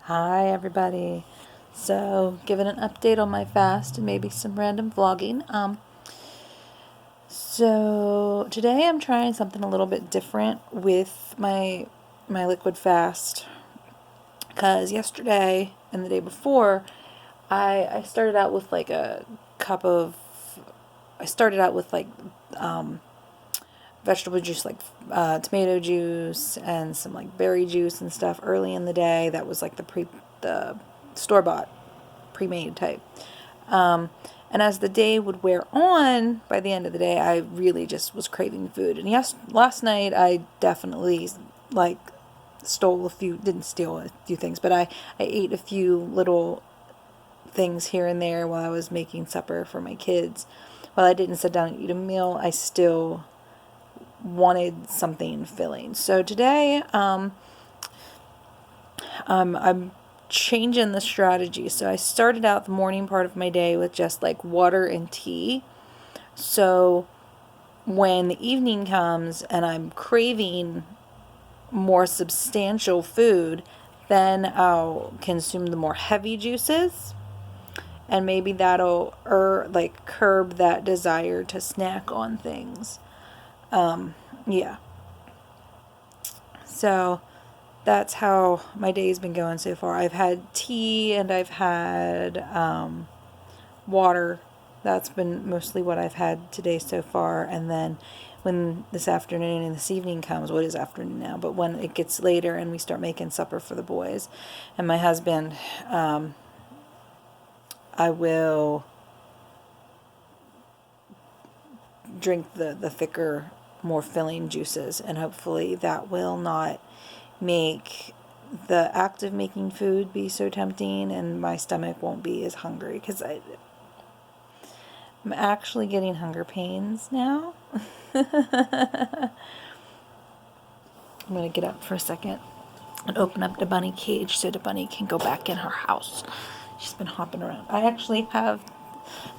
Hi everybody. So, giving an update on my fast and maybe some random vlogging. So today I'm trying something a little bit different with my liquid fast, because yesterday and the day before I started out with like a cup of I started out with like vegetable juice, like tomato juice and some like berry juice and stuff early in the day. That was like the store-bought pre-made type. And as the day would wear on, by the end of the day, I really just was craving food. And yes, last night I definitely like didn't steal a few things, but I ate a few little things here and there while I was making supper for my kids. While I didn't sit down and eat a meal, I still wanted something filling. So today, I'm changing the strategy. So I started out the morning part of my day with just like water and tea. So when the evening comes and I'm craving more substantial food, then I'll consume the more heavy juices, and maybe that'll curb that desire to snack on things. Yeah. So that's how my day's been going so far. I've had tea and I've had water. That's been mostly what I've had today so far. And then when this afternoon and this evening comes, what is afternoon now, but when it gets later and we start making supper for the boys and my husband, I will drink the thicker, more filling juices, and hopefully that will not make the act of making food be so tempting, and my stomach won't be as hungry, because I'm actually getting hunger pains now. I'm going to get up for a second and open up the bunny cage so the bunny can go back in her house. She's been hopping around. I actually have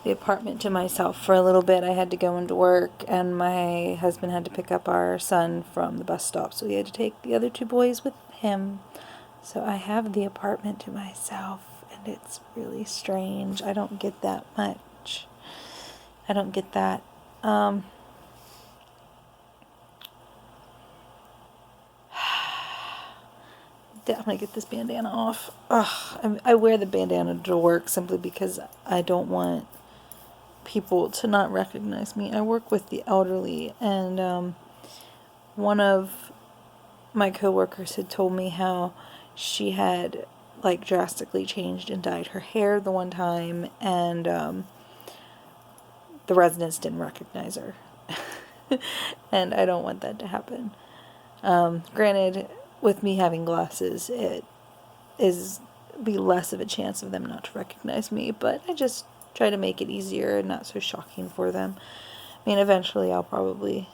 the apartment to myself for a little bit. I had to go into work, and my husband had to pick up our son from the bus stop, so he had to take the other two boys with him. So I have the apartment to myself, and it's really strange. I don't get that much. I don't get that. I'm gonna get this bandana off. Ugh, I wear the bandana to work simply because I don't want people to not recognize me. I work with the elderly, and one of my coworkers had told me how she had like drastically changed and dyed her hair the one time, and the residents didn't recognize her. And I don't want that to happen. Granted, with me having glasses, it be less of a chance of them not to recognize me, but I just try to make it easier and not so shocking for them. I mean, eventually I'll probably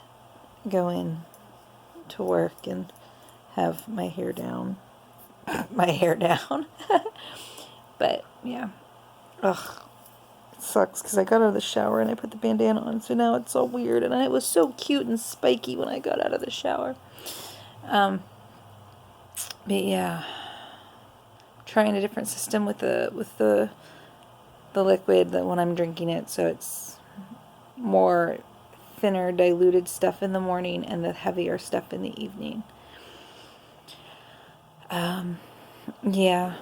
go in to work and have my hair down. My hair down. But, yeah. Ugh. It sucks because I got out of the shower and I put the bandana on, so now it's all weird, and it was so cute and spiky when I got out of the shower. But yeah, trying a different system with the liquid that when I'm drinking it, so it's more thinner diluted stuff in the morning and the heavier stuff in the evening. Yeah,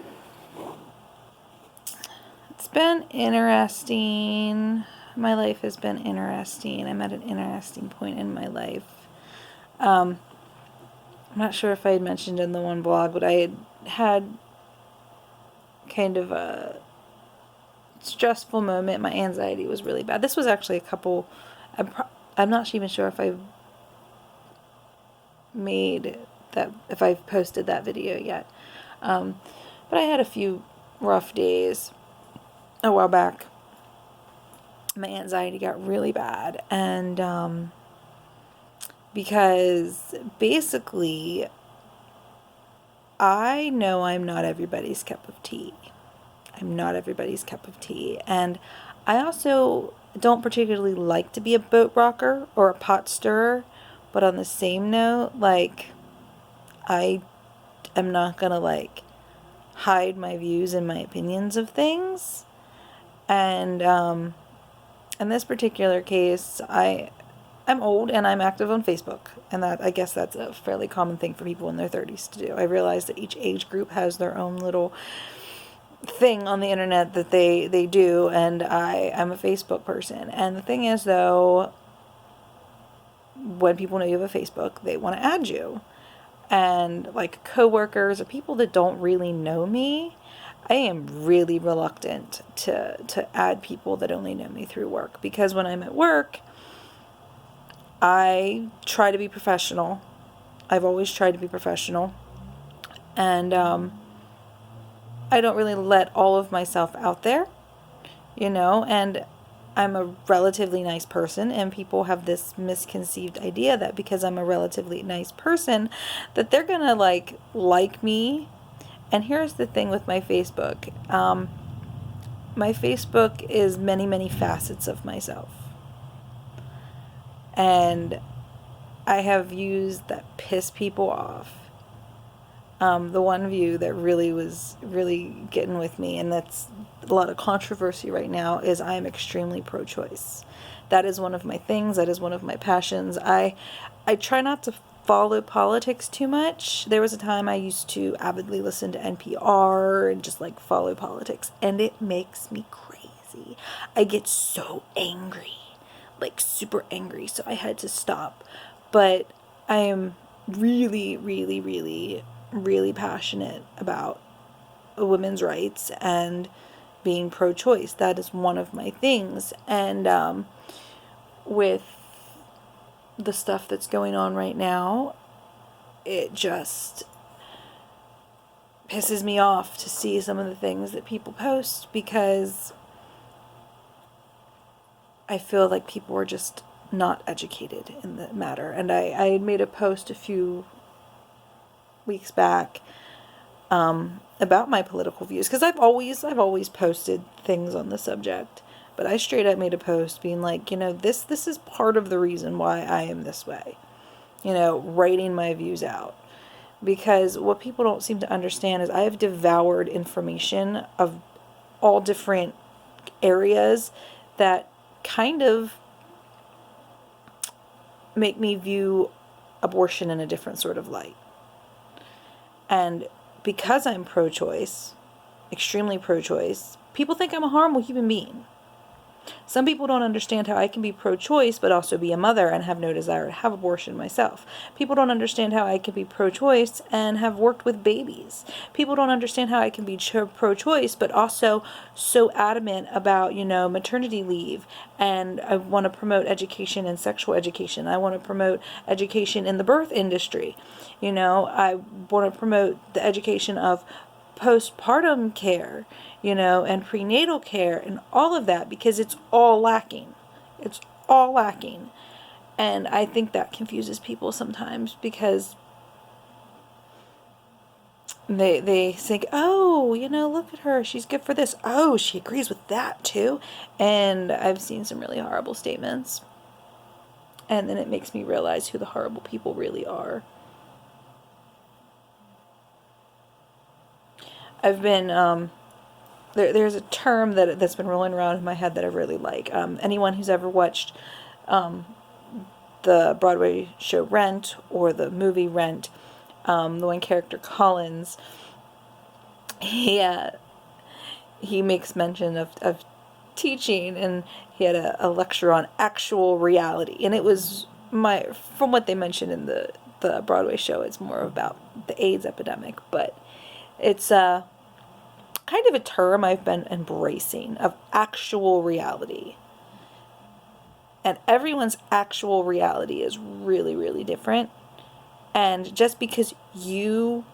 it's been interesting. My life has been interesting. I'm at an interesting point in my life. I'm not sure if I had mentioned in the one blog, but I had kind of a stressful moment. My anxiety was really bad. This was actually I'm not even sure if if I've posted that video yet. But I had a few rough days a while back. My anxiety got really bad, and because basically I know I'm not everybody's cup of tea. I'm not everybody's cup of tea. And I also don't particularly like to be a boat rocker or a pot stirrer. But on the same note, like, I am not gonna, like, hide my views and my opinions of things. And in this particular case, I'm old and I'm active on Facebook, and that, I guess that's a fairly common thing for people in their 30s to do. I realize that each age group has their own little thing on the internet that they do, and I'm a Facebook person. And the thing is, though, when people know you have a Facebook, they want to add you. And like coworkers or people that don't really know me, I am really reluctant to add people that only know me through work, because when I'm at work, I try to be professional. I've always tried to be professional. And I don't really let all of myself out there, and I'm a relatively nice person, and people have this misconceived idea that because I'm a relatively nice person, that they're gonna like me. And here's the thing with my Facebook. My Facebook is many, many facets of myself. And I have views that piss people off. The one view that really was really getting with me, and that's a lot of controversy right now, is I am extremely pro-choice. That is one of my things. That is one of my passions. I try not to follow politics too much. There was a time I used to avidly listen to NPR and just follow politics, and it makes me crazy. I get so angry, super angry, so I had to stop. But I am really, really, really, really passionate about women's rights and being pro-choice. That is one of my things. And with the stuff that's going on right now, it just pisses me off to see some of the things that people post, because I feel like people are just not educated in the matter. And I had made a post a few weeks back about my political views, because I've always posted things on the subject, but I straight up made a post being like, this is part of the reason why I am this way, writing my views out. Because what people don't seem to understand is I have devoured information of all different areas that kind of make me view abortion in a different sort of light. And because I'm pro-choice, extremely pro-choice, people think I'm a harmful human being. Some people don't understand how I can be pro-choice but also be a mother and have no desire to have abortion myself. People don't understand how I can be pro-choice and have worked with babies. People don't understand how I can be pro-choice but also so adamant about, maternity leave. And I want to promote education and sexual education. I want to promote education in the birth industry. I want to promote the education of postpartum care, and prenatal care and all of that, because it's all lacking. It's all lacking. And I think that confuses people sometimes, because they think, oh, look at her, she's good for this. Oh, she agrees with that too. And I've seen some really horrible statements. And then it makes me realize who the horrible people really are. I've been, there's a term that's been rolling around in my head that I really like. Anyone who's ever watched the Broadway show Rent or the movie Rent, the one character Collins, he makes mention of teaching, and he had a lecture on actual reality. And it was from what they mentioned in the Broadway show, it's more about the AIDS epidemic, but it's kind of a term I've been embracing, of actual reality. And everyone's actual reality is really, really different. And just because you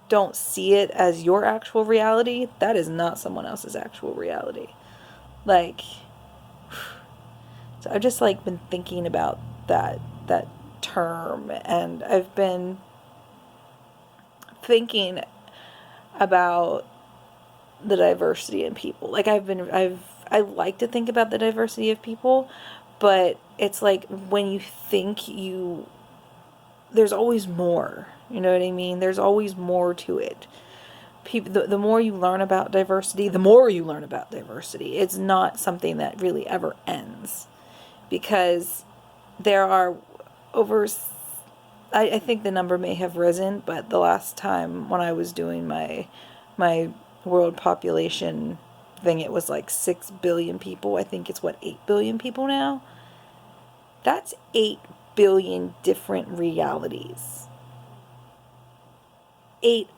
don't see it as your actual reality, that is not someone else's actual reality. So I've just been thinking about that term, and I've been thinking about the diversity in people. I like to think about the diversity of people, but it's when you think there's always more. You know what I mean? There's always more to it. people, the more you learn about diversity, the more you learn about diversity. It's not something that really ever ends, because there are over, I think the number may have risen, but the last time when I was doing my world population thing, it was like 6 billion people. I think it's 8 billion people now. That's 8 billion different realities. 8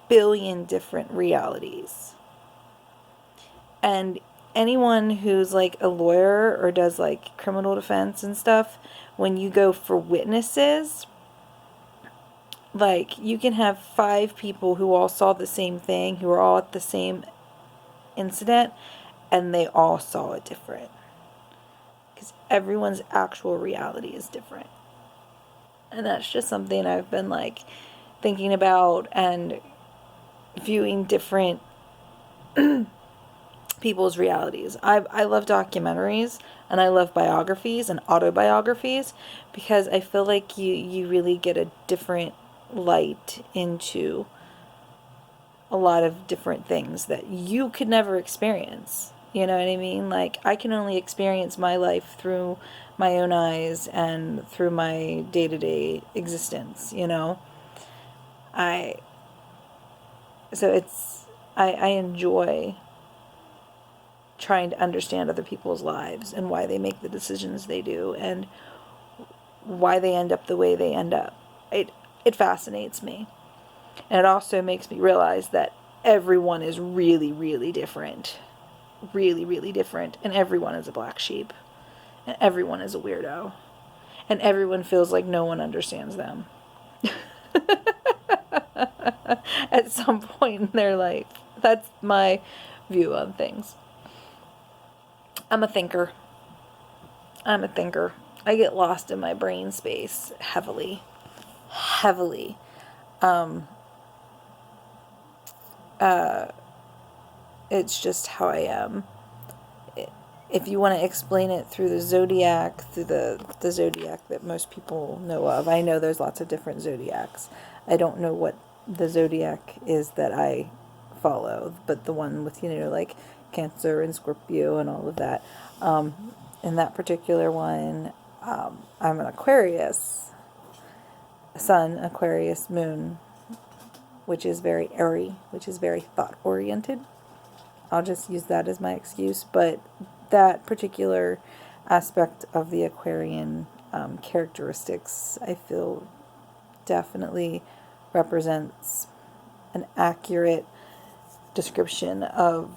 billion different realities. And anyone who's like a lawyer or does like criminal defense and stuff, when you go for witnesses, like, you can have 5 people who all saw the same thing, who are all at the same incident, and they all saw it different. Because everyone's actual reality is different. And that's just something I've been, like, thinking about and viewing different people's realities. I love documentaries, and I love biographies and autobiographies, because I feel like you really get a different light into a lot of different things that you could never experience. You know what I mean? Like, I can only experience my life through my own eyes and through my day-to-day existence, you know? I enjoy trying to understand other people's lives and why they make the decisions they do and why they end up the way they end up. It fascinates me. And it also makes me realize that everyone is really, really different. Really, really different. And everyone is a black sheep. And everyone is a weirdo. And everyone feels like no one understands them. At some point in their life. That's my view on things. I'm a thinker. I get lost in my brain space heavily. It's just how I am. If you want to explain it through the zodiac, through the zodiac that most people know of. I know there's lots of different zodiacs. I don't know what the zodiac is that I follow, but the one with, like Cancer and Scorpio and all of that. In that particular one, I'm an Aquarius, Sun, Aquarius, Moon, which is very airy, which is very thought-oriented. I'll just use that as my excuse, but that particular aspect of the Aquarian characteristics, I feel, definitely represents an accurate description of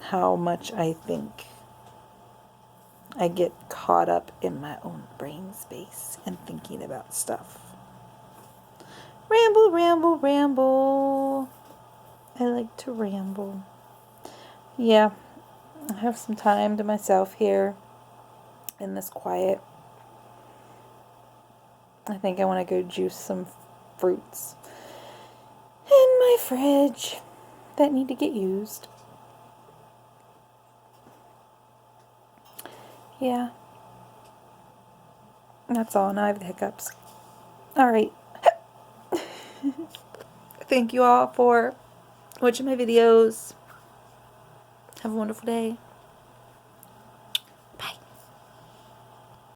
how much I think I get caught up in my own brain space and thinking about stuff. Ramble, ramble, ramble. I like to ramble. Yeah, I have some time to myself here in this quiet. I think I want to go juice some fruits in my fridge that need to get used. Yeah. That's all. Now I have the hiccups. Alright. Thank you all for watching my videos. Have a wonderful day.